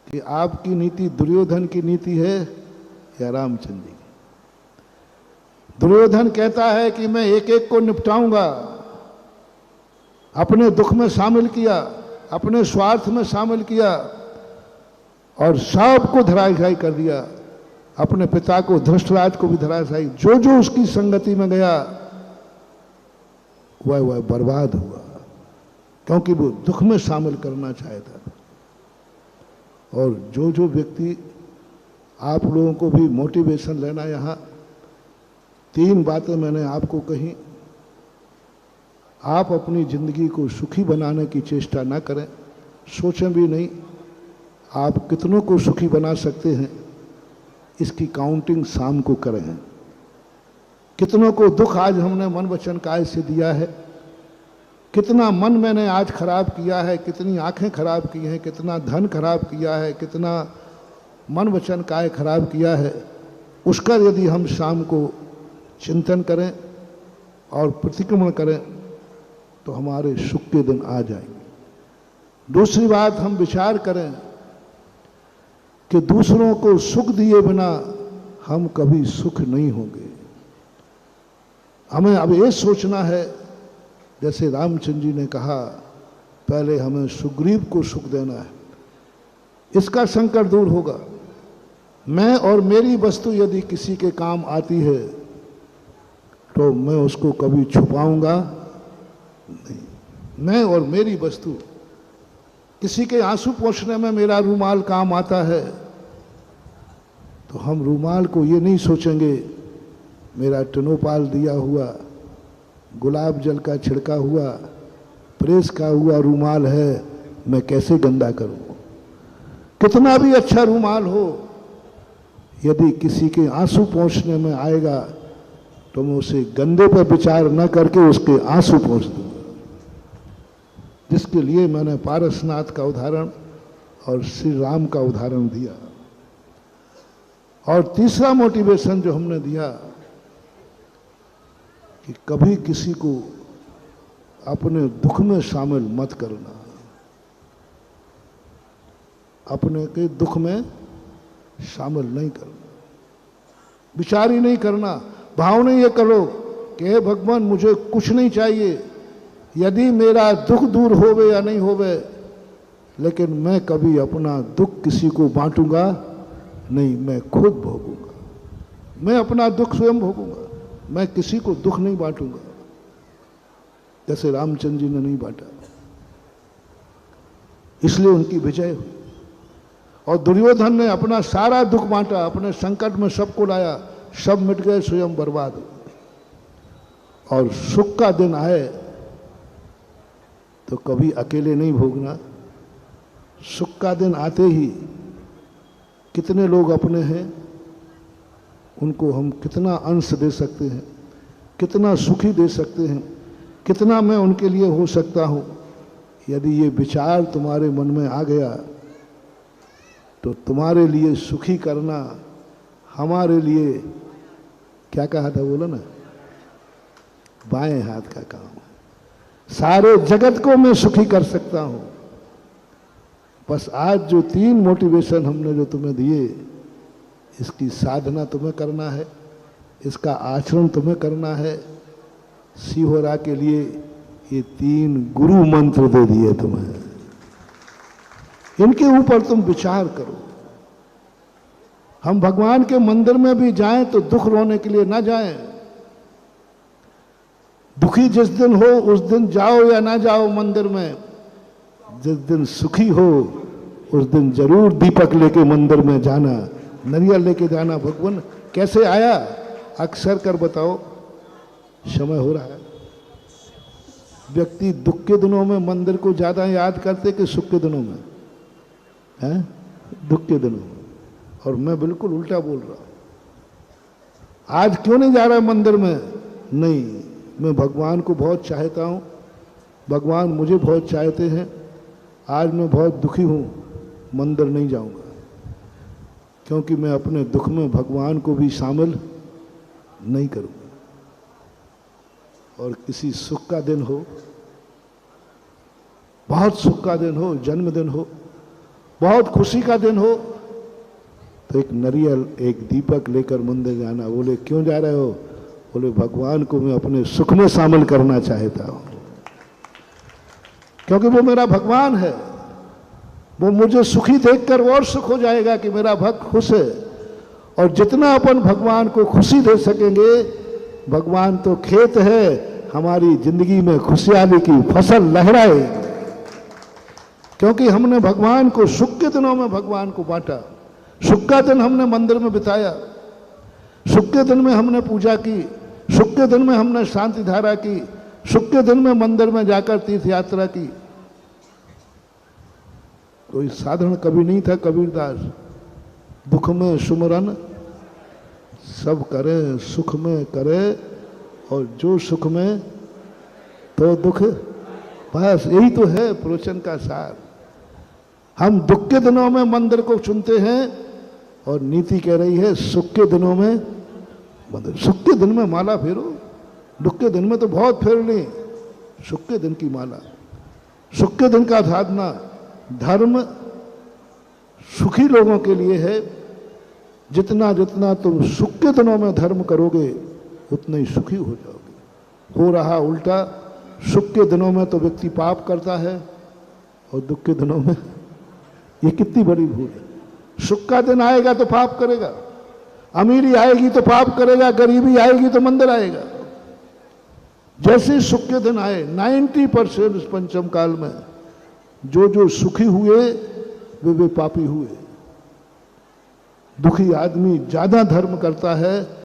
कि आपकी नीति दुर्योधन की नीति है या रामचंद्र जी की। दुर्योधन कहता है कि मैं एक एक को निपटाऊंगा, अपने दुख में शामिल किया, अपने स्वार्थ में शामिल किया और सबको धराशायी कर दिया। अपने पिता को, धृष्टराज को भी धराशायी, जो जो उसकी संगति में गया वह बर्बाद हुआ, क्योंकि वो दुख में शामिल करना चाहता था। और जो जो व्यक्ति, आप लोगों को भी मोटिवेशन लेना, यहाँ 3 बातें मैंने आपको कही। आप अपनी जिंदगी को सुखी बनाने की चेष्टा ना करें, सोचें भी नहीं आप कितनों को सुखी बना सकते हैं, इसकी काउंटिंग शाम को करें। कितनों को दुख आज हमने मन वचन काया से दिया है, कितना मन मैंने आज खराब किया है, कितनी आंखें खराब की हैं, कितना धन खराब किया है, कितना मन वचन काया खराब किया है, उसका यदि हम शाम को चिंतन करें और प्रतिक्रमण करें तो हमारे सुख के दिन आ जाएंगे। दूसरी बात, हम विचार करें कि दूसरों को सुख दिए बिना हम कभी सुख नहीं होंगे। हमें अब ये सोचना है, जैसे रामचंद्र जी ने कहा, पहले हमें सुग्रीव को सुख देना है, इसका संकट दूर होगा। मैं और मेरी वस्तु यदि किसी के काम आती है तो मैं उसको कभी छुपाऊंगा नहीं। मैं और मेरी वस्तु, किसी के आंसू पोंछने में मेरा रूमाल काम आता है तो हम रूमाल को ये नहीं सोचेंगे मेरा टिनोपाल दिया हुआ, गुलाब जल का छिड़का हुआ, प्रेस का हुआ रूमाल है, मैं कैसे गंदा करूं। कितना भी अच्छा रूमाल हो, यदि किसी के आंसू पोंछने में आएगा तो मैं उसे गंदे पर विचार न करके उसके आंसू पोंछ दूंगा। जिसके लिए मैंने पारसनाथ का उदाहरण और श्री राम का उदाहरण दिया। और तीसरा मोटिवेशन जो हमने दिया कि कभी किसी को अपने दुख में शामिल मत करना, अपने के दुख में शामिल नहीं करना, विचार ही नहीं करना, भाव नहीं ये करो कि हे भगवान मुझे कुछ नहीं चाहिए, यदि मेरा दुख दूर होवे या नहीं होवे, लेकिन मैं कभी अपना दुख किसी को बांटूंगा नहीं, मैं खुद भोगूंगा, मैं अपना दुख स्वयं भोगूंगा, मैं किसी को दुख नहीं बांटूंगा। जैसे रामचंद्र जी ने नहीं बांटा, इसलिए उनकी विजय हुई। और दुर्योधन ने अपना सारा दुख बांटा, अपने संकट में सबको लाया, सब मिट गए, स्वयं बर्बाद हो गए। और सुख का दिन आए तो कभी अकेले नहीं भोगना। सुख का दिन आते ही कितने लोग अपने हैं, उनको हम कितना अंश दे सकते हैं, कितना सुखी दे सकते हैं, कितना मैं उनके लिए हो सकता हूं। यदि ये विचार तुम्हारे मन में आ गया तो तुम्हारे लिए सुखी करना हमारे लिए, क्या कहा था बोलो ना, बाएं हाथ का काम है। सारे जगत को मैं सुखी कर सकता हूं। बस आज जो 3 मोटिवेशन हमने जो तुम्हें दिए, इसकी साधना तुम्हें करना है, इसका आचरण तुम्हें करना है। सिहोरा के लिए ये 3 गुरु मंत्र दे दिए तुम्हें, इनके ऊपर तुम विचार करो। हम भगवान के मंदिर में भी जाएं तो दुख रोने के लिए ना जाएं। दुखी जिस दिन हो उस दिन जाओ या ना जाओ मंदिर में, जिस दिन सुखी हो उस दिन जरूर दीपक लेके मंदिर में जाना, नरियल लेके जाना। भगवान कैसे आया, अक्सर कर बताओ, समय हो रहा है। व्यक्ति दुख के दिनों में मंदिर को ज्यादा याद करते कि सुख के दिनों में है, दुख के दिनों में। और मैं बिल्कुल उल्टा बोल रहा हूं। आज क्यों नहीं जा रहा मंदिर में? नहीं, मैं भगवान को बहुत चाहता हूं, भगवान मुझे बहुत चाहते हैं। आज मैं बहुत दुखी हूं, मंदिर नहीं जाऊंगा, क्योंकि मैं अपने दुख में भगवान को भी शामिल नहीं करूंगा। और किसी सुख का दिन हो, बहुत सुख का दिन हो, जन्मदिन हो, बहुत खुशी का दिन हो तो एक नारियल एक दीपक लेकर मंदिर जाना। बोले क्यों जा रहे हो? बोले भगवान को मैं अपने सुख में शामिल करना चाहता हूं, क्योंकि वो मेरा भगवान है। वो मुझे सुखी देखकर और सुख हो जाएगा कि मेरा भक्त खुश है। और जितना अपन भगवान को खुशी दे सकेंगे, भगवान तो खेत है, हमारी जिंदगी में खुशहाली की फसल लहराए। क्योंकि हमने भगवान को सुख के दिनों में भगवान को बांटा। सुख का दिन हमने मंदिर में बिताया, सुख के दिन में हमने पूजा की, सुख के दिन में हमने शांति धारा की, सुख के दिन में मंदिर में जाकर तीर्थ यात्रा की। कोई साधारण कवि नहीं था कबीरदास। दुख में सुमरन सब करे, सुख में करे, और जो सुख में तो दुख। बस यही तो है प्रवचन का सार। हम दुख के दिनों में मंदिर को चुनते हैं और नीति कह रही है सुख के दिनों में मंदिर। सुख के दिन में माला फेरो, दुख के दिन में तो बहुत फेर ली। सुख के दिन की माला, सुख के दिन का साधना। धर्म सुखी लोगों के लिए है। जितना जितना तुम सुख के दिनों में धर्म करोगे उतना ही सुखी हो जाओगे। हो रहा उल्टा, सुख के दिनों में तो व्यक्ति पाप करता है और दुख के दिनों में, ये कितनी बड़ी भूल है। सुख का दिन आएगा तो पाप करेगा, अमीरी आएगी तो पाप करेगा, गरीबी आएगी तो मंदिर आएगा। जैसे सुख के दिन आए 90% इस पंचम काल में जो जो सुखी हुए वे पापी हुए। दुखी आदमी ज्यादा धर्म करता है